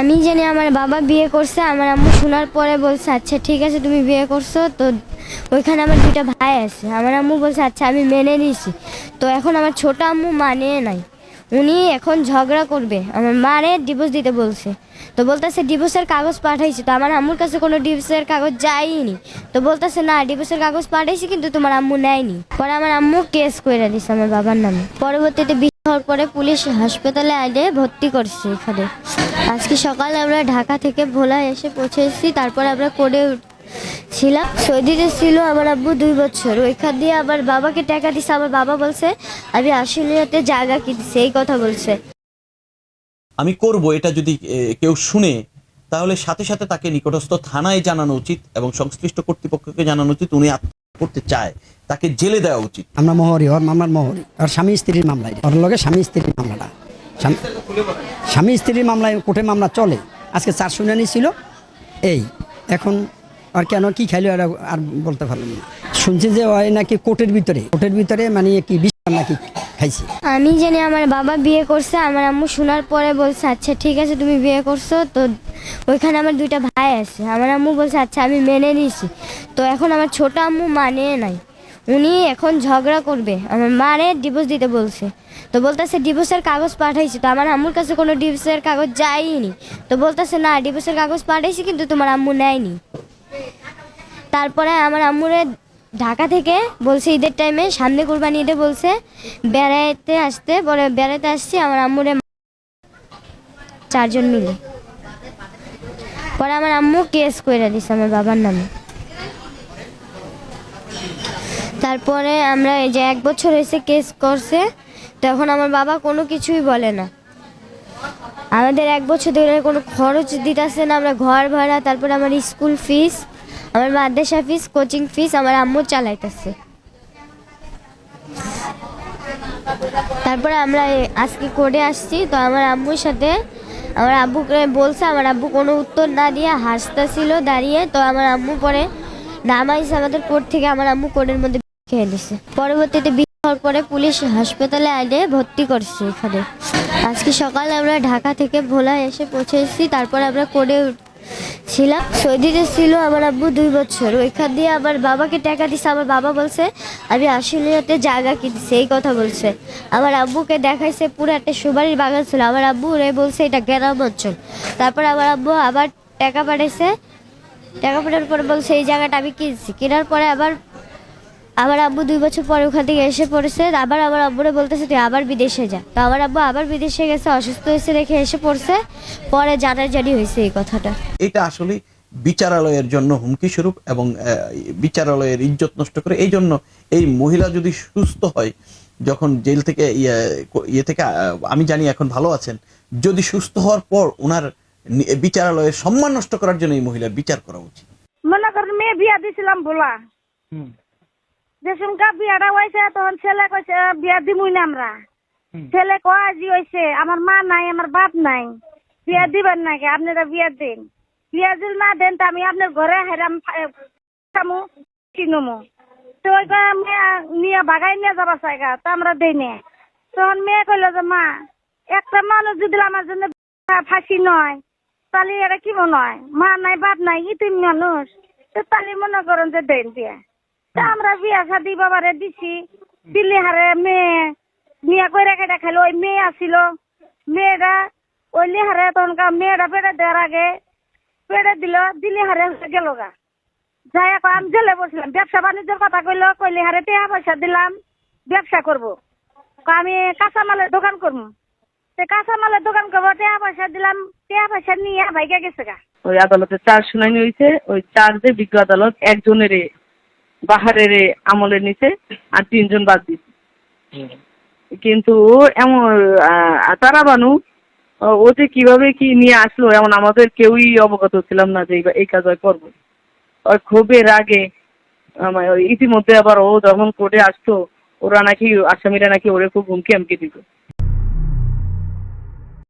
আমি জানি আমার বাবা বিয়ে করছে, আমার আম্মু শোনার পরে বলছে আচ্ছা ঠিক আছে তুমি বিয়ে করছো তো। ওইখানে আমার দুইটা ভাই আছে, আমার আম্মু বলছে আচ্ছা আমি মেনে নিয়েছি। তো এখন আমার ছোট আম্মু মানে নাই, উনি এখন ঝগড়া করবে, আমার মারে ডিভোর্স দিতে বলছে। তো বলতেছে ডিভোর্সের কাগজ পাঠাইছি, তো আমার আম্মুর কাছে কোনো ডিভোর্সের কাগজ যায়নি। তো বলতেছে না ডিভোর্সের কাগজ পাঠাইছি কিন্তু তোমার আম্মু নেয়নি। পরে আমার আম্মু কেস করে দিছে আমার বাবার নামে। পরবর্তীতে বিয়ে হওয়ার পরে পুলিশ হাসপাতালে আইলে ভর্তি করছে এখানে। আজকে সকালে আমরা ঢাকা থেকে ভোলা এসে পৌঁছেছি, তারপর আমরা কোর্টে ছিলাম। সৌদিতে ছিল আমার আব্বু 2 বছর, ওইখান দিয়ে আবার বাবাকে টাকা দিছে। আমার বাবা বলছে আমি আশুলিয়াতে জায়গা কিনছি, এই কথা বলছে। আমি করব এটা যদি কেউ শুনে, তাহলে সাথে সাথে তাকে নিকটস্থ থানায় জানানো উচিত এবং সংশ্লিষ্ট কর্তৃপক্ষকে জানানো উচিত। উনি আত্মহত্যা করতে চায়, তাকে জেলে দেওয়া উচিত। আমরা মোহরি, ওর মামার মোহরি, ওর স্বামী স্ত্রীর মামলায়, ওর লগে স্বামী স্ত্রীর মামলাটা, স্বামী স্ত্রীর মামলায় কোর্টে মামলা চলে। আজকে 4 শুনানি ছিল। এই এখন আর কেন কি খাইলো আর বলতে পারলাম না। শুনছি যে ওই নাকি কোর্টের ভিতরে মানে কি বিষ নাকি খাইছে। আমি জানি আমার বাবা বিয়ে করছে, আমার আম্মু শোনার পরে বলছে আচ্ছা ঠিক আছে তুমি বিয়ে করছো তো। ওইখানে আমার দুইটা ভাই আছে, আমার আম্মু বলছে আচ্ছা আমি মেনে নিয়েছি। তো এখন আমার ছোট আম্মু মানে নাই, উনি এখন ঝগড়া করবে, আমার মারে ডিভোর্স দিতে বলছে। তো বলতেছে ডিভোর্সের কাগজ পাঠাইছি, তো আমার আম্মুর কাছে কোনো ডিভোর্সের কাগজ যায়নি। তো বলতেছে না ডিভোর্সের কাগজ পাঠাইছি কিন্তু তোমার আম্মু নেয়নি। তারপরে আমার আম্মুরে ঢাকা থেকে বলছে ঈদের টাইমে, সামনে কুরবানি ঈদে বলছে বেড়াইতে আসতে। পরে বেড়াতে আসছি আমার আম্মুরে 4 জন মিলে। পরে আমার আম্মু কেস করে দিছে আমার বাবার নামে। তারপরে আমরা এই যে 1 বছর হয়েছে কেস করছে, তখন আমার বাবা কোনো কিছুই বলে না। আমাদের 1 বছর ধরে কোনো খরচ দিতেছে না, আমরা ঘর ভাড়া, তারপরে আমার স্কুল ফিস, আমার মাদ্রাসা ফিস, কোচিং ফিস আমার আম্মু চালাইতেছে। তারপরে আমরা আজকে কোর্টে আসছি, তো আমার আম্মুর সাথে আমার আব্বুকে বলছে, আমার আব্বু কোনো উত্তর না দিয়ে হাসতেছিল দাঁড়িয়ে। তো আমার আম্মু পরে নামাইছে আমাদের কোর্ট থেকে, আমার আম্মু কোর্টের মধ্যে খেয়ে দিছে। পরবর্তীতে বিয়ে হওয়ার পরে পুলিশ হাসপাতালে আইলে ভর্তি করছে এখানে। আজকে সকালে আমরা ঢাকা থেকে ভোলা এসে পৌঁছেছি, তারপর আমরা কোর্টে ছিলাম। সৌদিতে ছিল আমার আব্বু 2 বছর, ওইখান দিয়ে আবার বাবাকে টাকা দিছে। আমার বাবা বলছে আমি আশুলিয়াতে জায়গা কিনছি, এই কথা বলছে। আমার আব্বুকে দেখাইছে পুরো একটা সুপারির বাগান ছিল, আমার আব্বু রে বলছে এটা গ্রাম অঞ্চল। তারপর আমার আব্বু আবার টাকা পাঠাইছে, টাকা পাঠানোর পরে বলছে এই জায়গাটা আমি কিনছি। কেনার পরে আবার আমার আব্বু 2 বছর পরে ওখান থেকে এসে পড়েছে। আবার আমার আব্বুরে বলতেছে তুই আবার বিদেশে যা। তো আমার আব্বু আবার বিদেশে গেছে, অসুস্থ হয়েছে রেখে এসে পড়ছে। পরে জানাজানি হয়েছে এই কথাটা। এটা আসলে বিচারালয়ের জন্য হুমকি স্বরূপ এবং বিচারালয়ের ইজ্জত নষ্ট করে। এই জন্য এই মহিলা যদি সুস্থ হয়, যখন জেল থেকে ইয়ে থেকে আমি জানি এখন ভালো আছেন, যদি সুস্থ হওয়ার পর ওনার বিচারালয়ের সম্মান নষ্ট করার জন্য এই মহিলার বিচার করা উচিত। মনে করেন মেয়ে বিয়া দিছিলাম বলা, যে সুমকা বিয়াটা হয়েছে তখন ছেলে কইছে বিয়া দিমুই না আমরা। ছেলে কয় জি হয়েছে আমার মা নাই আমার বাপ নাই, বিয়া দিবেন নাকি আপনারা বিয়া দিন। বিয়া যদি না দেন তো আমি আপনার ঘরে হেরাম খামু কিনুমু। তো ওই মেয়ে নিয়ে বাগাই নিয়ে যাবা চাইগা, তো আমরা দেই নে। তখন মেয়ে কইলো যে মা একটা মানুষ যদি আমার জন্য ফাঁসি নয় তাহলে এটা কি মনে হয়, মা নাই বাপ নাই ইতিম মানুষ, তো তাহলে মনে করেন যে দেন বিয়া। তা আমরা বিয়া শাদি বাবারে দিছি, দিল্লি হারে মেয়ে বিয়া করে কেটে খাইলো। ওই মেয়ে আসিল, মেয়েটা ওই লিহারে তখনকার মেয়েটা পেটে দেওয়ার আগে পেটে দিল, দিল্লি হারে গেল গা। যাই এখন আমি জেলে বসলাম, ব্যবসা বাণিজ্যের কথা কইলো, কইলে হারে টাকা পয়সা দিলাম ব্যবসা করবো, আমি কাঁচামালের দোকান করবো। কাঁচামালের দোকান করবো, টাকা পয়সা দিলাম, টাকা পয়সা নিয়ে ভাইকে গেছে গা। ওই আদালতে 4 শুনানি হয়েছে। ওই 4 যে বিজ্ঞ আদালত একজনের বাহারের আমলে নিছে আর 3 জন বাদ দিচ্ছে। কিন্তু এমন তারা বানু ও যে কিভাবে কি নিয়ে আসলো এমন আমাদের কেউই অবগত ছিলাম না যে এই কাজ করবো। ওই ক্ষোভের আগে ইতিমধ্যে আবার ও যখন কোর্টে আসতো, ওরা নাকি আসামিরা নাকি ওরে খুব হুমকি আমকি দিত।